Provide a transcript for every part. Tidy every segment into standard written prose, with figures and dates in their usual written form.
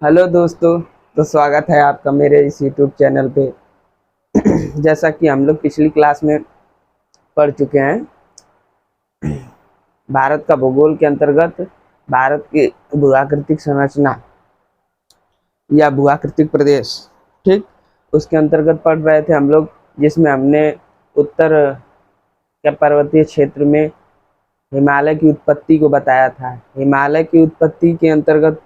Hello दोस्तों। तो स्वागत है आपका मेरे इस यूट्यूब चैनल पे। जैसा कि हम लोग पिछली क्लास में पढ़ चुके हैं, भारत का भूगोल के अंतर्गत भारत की भूआकृतिक संरचना या भूआकृतिक प्रदेश, ठीक, उसके अंतर्गत पढ़ रहे थे हम लोग, जिसमें हमने उत्तर के पर्वतीय क्षेत्र में हिमालय की उत्पत्ति को बताया था। हिमालय की उत्पत्ति के अंतर्गत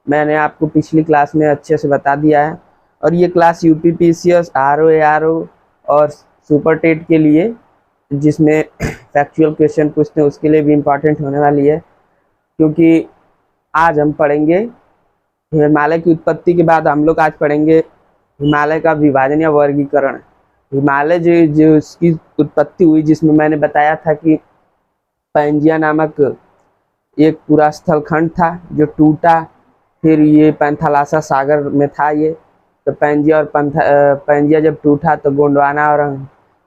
मैंने आपको पिछली क्लास में अच्छे से बता दिया है, और ये क्लास यूपीपीसीएस, आरओ, एआरओ और सुपर टेट के लिए, जिसमें फैक्चुअल क्वेश्चन पूछते हैं, उसके लिए भी इम्पॉर्टेंट होने वाली है। क्योंकि आज हम पढ़ेंगे हिमालय की उत्पत्ति के बाद हम लोग आज पढ़ेंगे हिमालय का विभाजन या वर्गीकरण। हिमालय जो जो इसकी उत्पत्ति हुई, जिसमें मैंने बताया था कि पैंजिया नामक एक पूरा स्थल खंड था जो टूटा, फिर ये पैंथालासा सागर में था ये। तो पैंजिया और पैंजिया जब टूटा तो गोंडवाना और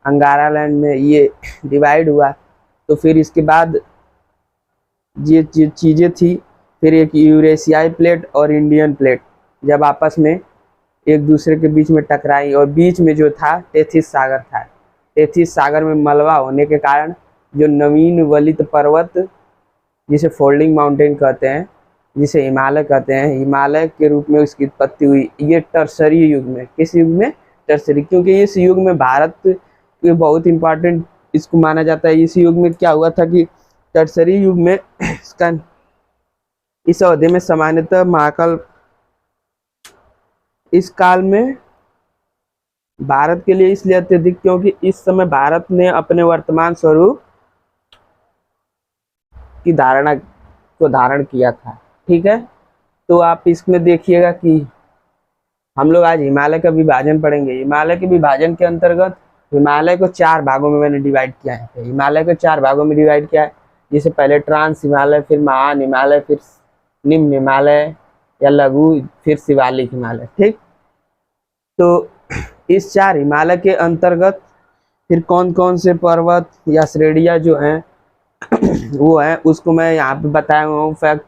अंगारा लैंड में ये डिवाइड हुआ। तो फिर इसके बाद ये चीज़ें थी, फिर एक यूरेशियाई प्लेट और इंडियन प्लेट जब आपस में एक दूसरे के बीच में टकराई, और बीच में जो था टेथिस सागर था। टेथिस सागर में मलबा होने के कारण जो नवीन वलित पर्वत, जिसे फोल्डिंग माउंटेन कहते हैं, जिसे हिमालय कहते हैं, हिमालय के रूप में उसकी उत्पत्ति हुई। ये टर्सरी युग में, किस युग में? टर्सरी, क्योंकि इस युग में भारत के बहुत इंपॉर्टेंट इसको माना जाता है। इस युग में क्या हुआ था कि टर्सरी युग में इसका इस अवधि में सामान्यतः महाकाल, इस काल में भारत के लिए इसलिए अत्यधिक क्योंकि इस समय भारत ने अपने वर्तमान स्वरूप की धारणा को धारण किया था। ठीक है, तो आप इसमें देखिएगा कि हम लोग आज हिमालय का विभाजन पढ़ेंगे। हिमालय के विभाजन के अंतर्गत हिमालय को 4 भागों में मैंने डिवाइड किया है। हिमालय को 4 भागों में डिवाइड किया है, जिसे पहले ट्रांस हिमालय, फिर महान हिमालय, फिर निम्न हिमालय या लघु, फिर शिवालिक हिमालय। ठीक, तो इस 4 हिमालय के अंतर्गत फिर कौन कौन से पर्वत या श्रेणियाँ जो हैं वो है, उसको मैं यहाँ पे बताया हुआ हूँ फैक्ट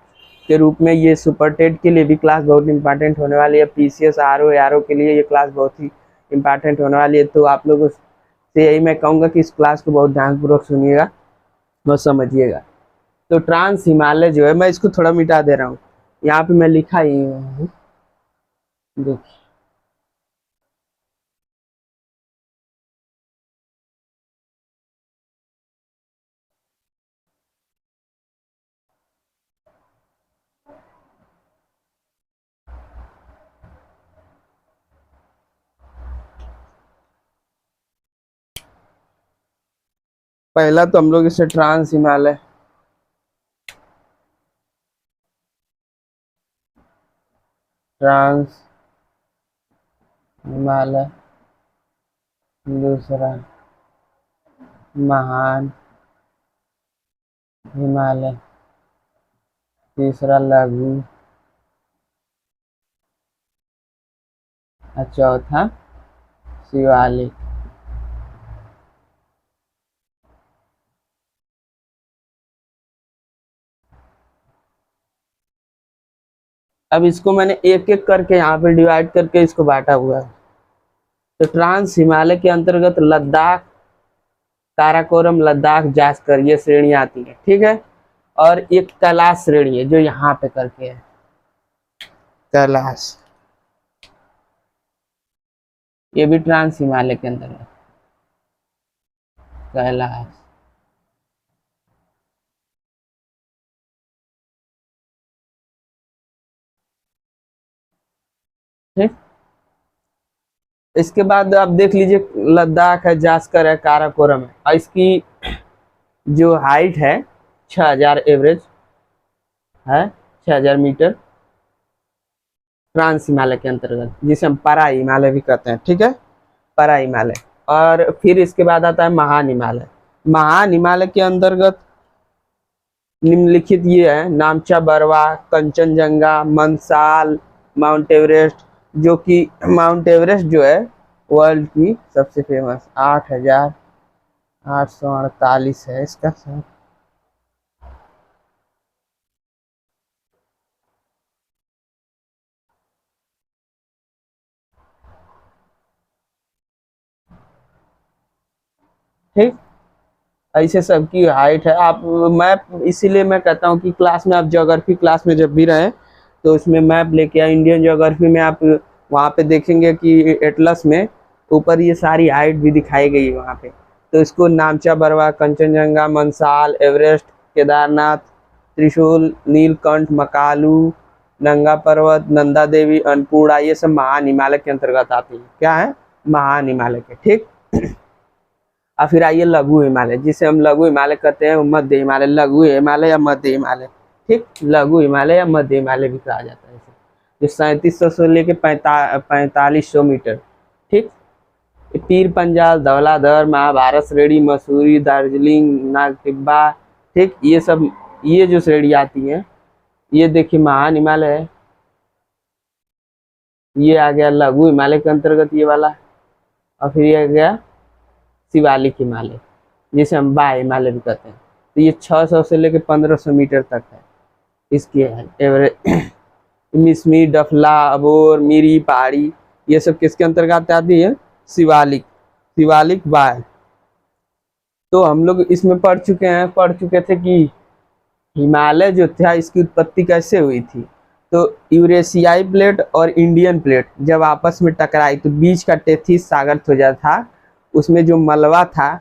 के रूप में। ये सुपर टेट के लिए भी क्लास बहुत इंपॉर्टेंट होने वाली है, पीसीएस, आरओ, एआरओ के लिए ये क्लास बहुत ही इंपॉर्टेंट होने वाली है। तो आप लोगों से यही मैं कहूँगा कि इस क्लास को बहुत ध्यानपूर्वक सुनिएगा और समझिएगा। तो ट्रांस हिमालय जो है, मैं इसको थोड़ा मिटा दे रहा हूँ, यहाँ पे मैं लिखा ही हूँ, देखिए। पहला तो हम लोग इसे ट्रांस हिमालय, ट्रांस हिमालय, दूसरा महान हिमालय, तीसरा लघु, और चौथा शिवालिक। अब इसको मैंने एक एक करके यहाँ पे डिवाइड करके इसको बांटा हुआ है। तो ट्रांस हिमालय के अंतर्गत लद्दाख, काराकोरम, लद्दाख, जास्कर, ये श्रेणियां आती है। ठीक है, और एक कैलाश श्रेणी है जो यहाँ पे करके है, कैलाश, ये भी ट्रांस हिमालय के अंतर्गत कैलाश। ठीक, इसके बाद आप देख लीजिए, लद्दाख है, जास्कर है, काराकोरम है, और इसकी जो हाइट है 6000 एवरेज है, 6000 मीटर, ट्रांस हिमालय के अंतर्गत, जिसे हम परा हिमालय भी कहते हैं। ठीक है, परा हिमालय। और फिर इसके बाद आता है महान हिमालय। महान हिमालय के अंतर्गत निम्नलिखित ये है: नामचा बरवा, कंचनजंगा, मंसाल, माउंट एवरेस्ट, जो कि माउंट एवरेस्ट जो है वर्ल्ड की सबसे फेमस 8848 है इसका सर। ठीक, ऐसे सबकी हाइट है। आप मैप, इसीलिए मैं कहता हूँ कि क्लास में आप ज्योग्राफी क्लास में जब भी रहें तो उसमें मैप लेके आए। इंडियन ज्योग्राफी में आप वहाँ पे देखेंगे कि एटलस में ऊपर ये सारी हाइट भी दिखाई गई है वहाँ पे। तो इसको नामचा बरवा, कंचनजंगा, मंसाल, एवरेस्ट, केदारनाथ, त्रिशूल, नीलकंठ, मकालू, नंगा पर्वत, नंदा देवी, अन्नपूर्णा, ये सब महान हिमालय के अंतर्गत आती है। क्या है? महान हिमालय के। ठीक, और फिर आइए लघु हिमालय, जिसे हम लघु हिमालय कहते हैं, मध्य हिमालय, लघु हिमालय या मध्य हिमालय। ठीक, लघु हिमालय या मध्य हिमालय भी कहा जाता है इसे, जो 3700 से लेके 4500 मीटर। ठीक, पीर पंजाल, धौलाधर, महाभारत श्रेणी, मसूरी, दार्जिलिंग, नागटिब्बा। ठीक, ये सब, ये जो श्रेणी आती है, ये देखिए महान हिमालय है, ये आ गया लघु हिमालय के अंतर्गत ये वाला, और फिर ये आ गया शिवालिक हिमालय, जिसे हम बाह्य हिमालय भी कहते हैं। तो ये 600 से लेकर 1500 मीटर तक है इसकी एवरेज। मिसमी, डफला, अबोर, मीरी पहाड़ी, ये सब किसके अंतर्गत आती है? शिवालिक, शिवालिक बाह्य। तो हम लोग इसमें पढ़ चुके थे कि हिमालय जो था इसकी उत्पत्ति कैसे हुई थी। तो यूरेशियाई प्लेट और इंडियन प्लेट जब आपस में टकराई तो बीच का टेथिस सागर ध्वजा था, उसमें जो मलबा था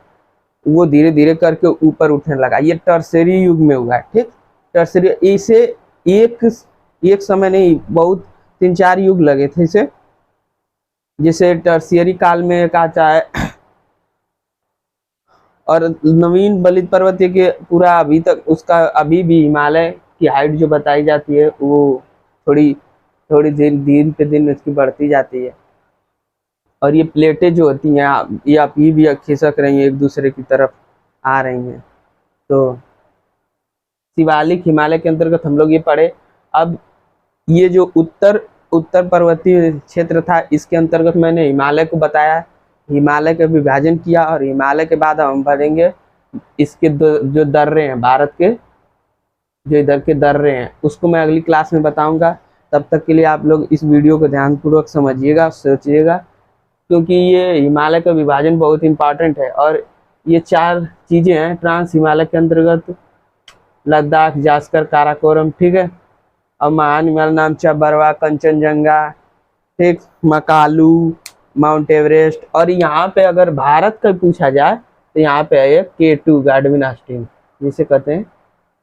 वो धीरे धीरे करके ऊपर उठने लगा। ये टर्सरी युग में हुआ है। ठीक, टर्सरी, इसे एक समय नहीं, बहुत 3-4 युग लगे थे इसे, जिसे टर्सियरी काल में कहा जाए। और नवीन बलित पर्वतीय के पूरा अभी तक उसका अभी भी हिमालय की हाइट जो बताई जाती है वो थोड़ी थोड़ी दिन पे दिन उसकी बढ़ती जाती है। और ये प्लेटें जो होती हैं ये अभी भी खिसक रही हैं, एक दूसरे की तरफ आ रही हैं। तो शिवालिक हिमालय के अंतर्गत हम लोग ये पढ़े। अब ये जो उत्तर पर्वतीय क्षेत्र था, इसके अंतर्गत मैंने हिमालय को बताया, हिमालय का विभाजन किया, और हिमालय के बाद हम पढ़ेंगे इसके जो दर्रे हैं, भारत के जो इधर के दर्रे हैं, उसको मैं अगली क्लास में बताऊंगा। तब तक के लिए आप लोग इस वीडियो को ध्यानपूर्वक समझिएगा, सोचिएगा, क्योंकि ये हिमालय का विभाजन बहुत इंपॉर्टेंट है। और ये 4 चीज़ें हैं ट्रांस हिमालय के अंतर्गत, लद्दाख, जास्कर, काराकोरम। ठीक है, और महान हिमालय नामचा बरवा, कंचनजंगा, ठीक, मकालू, माउंट एवरेस्ट। और यहाँ पे अगर भारत का पूछा जाए तो यहाँ पे है K2 गाडविन आस्टीन, जिसे कहते हैं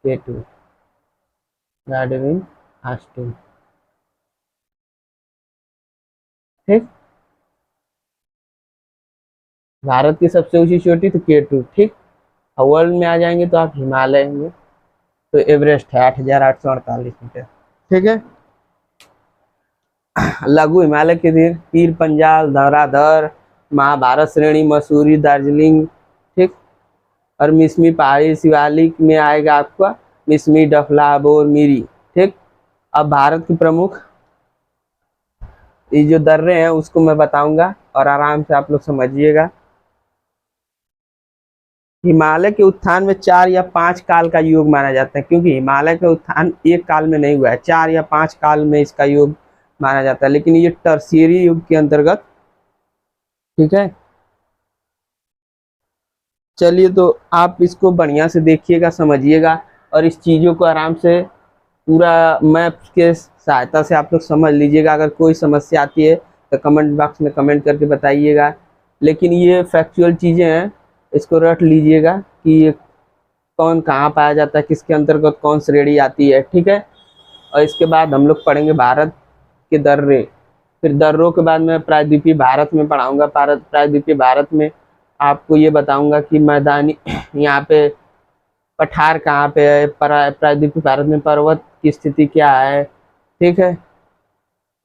K2 गाडविन आस्टीन। ठीक, भारत की सबसे ऊंची चोटी तो K2। ठीक, और वर्ल्ड में आ जाएंगे तो आप हिमालय में तो एवरेस्ट है 8848 मीटर। ठीक है, लघु हिमालय के दिन पीर पंजाल, धौलाधर, महाभारत श्रेणी, मसूरी, दार्जिलिंग। ठीक, और मिसमी पहाड़ी, शिवालिक में आएगा आपका मिसमी, डफला, अबोर, मीरी। ठीक, अब भारत की प्रमुख ये जो दर्रे हैं उसको मैं बताऊंगा और आराम से आप लोग समझिएगा। हिमालय के उत्थान में 4 या 5 काल का योग माना जाता है, क्योंकि हिमालय का उत्थान एक काल में नहीं हुआ है, 4 या 5 काल में इसका योग माना जाता है, लेकिन ये टर्शियरी युग के अंतर्गत। ठीक है, चलिए, तो आप इसको बढ़िया से देखिएगा, समझिएगा, और इस चीज़ों को आराम से पूरा मैप के सहायता से आप लोग समझ लीजिएगा। अगर कोई समस्या आती है तो कमेंट बॉक्स में कमेंट करके बताइएगा। लेकिन ये फैक्चुअल चीज़ें हैं, इसको रट लीजिएगा कि ये कौन कहाँ पाया जाता है, किसके अंतर्गत कौन श्रेणी आती है। ठीक है, और इसके बाद हम लोग पढ़ेंगे भारत के दर्रे। फिर दर्रों के बाद मैं प्रायद्वीपीय भारत में पढ़ाऊँगा। प्रायद्वीपीय भारत में आपको ये बताऊँगा कि मैदानी यहाँ पे पठार कहाँ पे है, प्रायद्वीपीय भारत में पर्वत की स्थिति क्या है। ठीक है,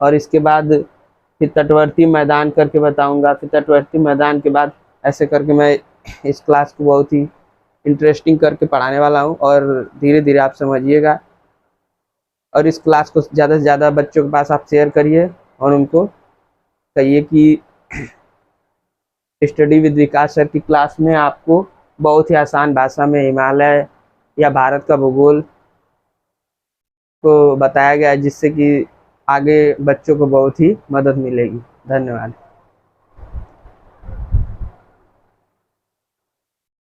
और इसके बाद फिर तटवर्ती मैदान करके बताऊंगा। फिर तटवर्ती मैदान के बाद ऐसे करके मैं इस क्लास को बहुत ही इंटरेस्टिंग करके पढ़ाने वाला हूँ, और धीरे धीरे आप समझिएगा। और इस क्लास को ज़्यादा से ज़्यादा बच्चों के पास आप शेयर करिए और उनको कहिए कि स्टडी विद विकास सर की क्लास में आपको बहुत ही आसान भाषा में हिमालय या भारत का भूगोल को बताया गया है, जिससे कि आगे बच्चों को बहुत ही मदद मिलेगी। धन्यवाद।